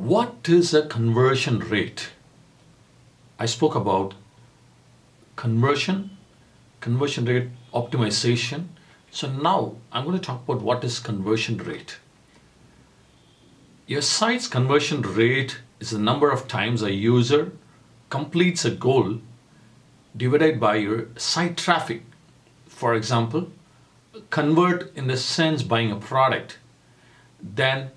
What is a conversion rate? I spoke about conversion rate optimization. So now I'm going to talk about what is conversion rate. Your site's conversion rate is the number of times a user completes a goal divided by your site traffic. For example, convert in the sense buying a product, then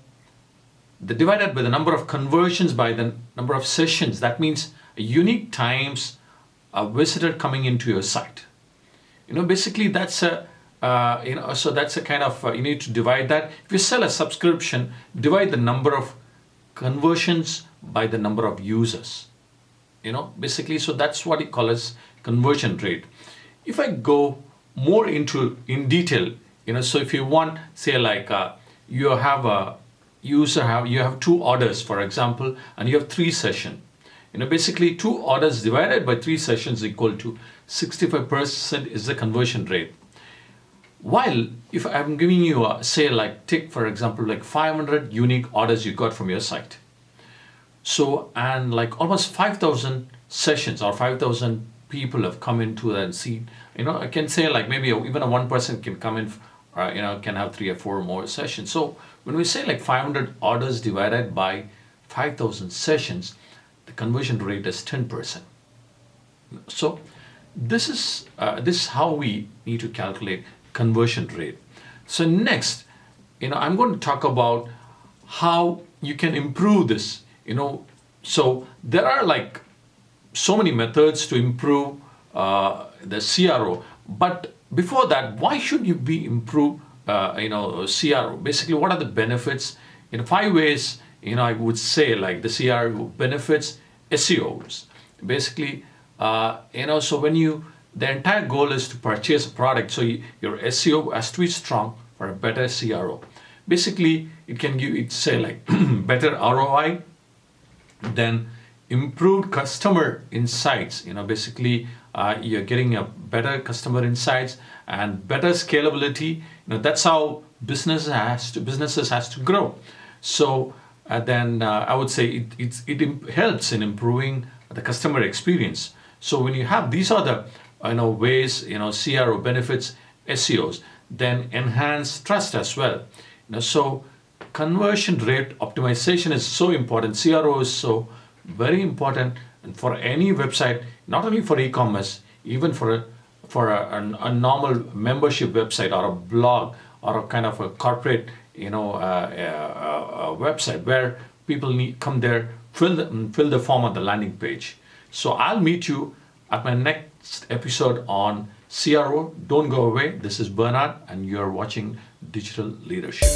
divided by the number of conversions by the number of sessions. That means unique times a visitor coming into your site. Basically that's a so that's a kind of you need to divide that. If you sell a subscription, divide the number of conversions by the number of users. Basically, so that's what you call as conversion rate. If I go more in detail, so if you want, say like you have a user you have 2 orders, for example, and you have 3 sessions. Basically 2 orders divided by 3 sessions equal to 65% is the conversion rate. While if I'm giving you say like take for example like 500 unique orders you got from your site. So and like almost 5,000 sessions or 5,000 people have come into that and seen. I can say like maybe even a 1 person can come in, can have 3 or 4 more sessions. So when we say like 500 orders divided by 5,000 sessions, the conversion rate is 10%. So this is how we need to calculate conversion rate. So next, I'm going to talk about how you can improve this. So there are like so many methods to improve the CRO. But before that, why should you be improve CRO? Basically, what are the benefits? In 5 ways, I would say like the CRO benefits SEOs. Basically, so when the entire goal is to purchase a product, so your SEO has to be strong for a better CRO. Basically, it can give it say like better ROI, then improved customer insights. Basically, you're getting a better customer insights and better scalability. That's how businesses has to grow. So then I would say it helps in improving the customer experience. So when you have these are the ways CRO benefits SEOs, then enhance trust as well. So conversion rate optimization is so important. CRO is so very important, and for any website, not only for e-commerce, even for a normal membership website or a blog or a kind of a corporate a website where people come there, fill the form on the landing page. So I'll meet you at my next episode on CRO. Don't go away. This is Bernard, and you're watching Digital Leadership.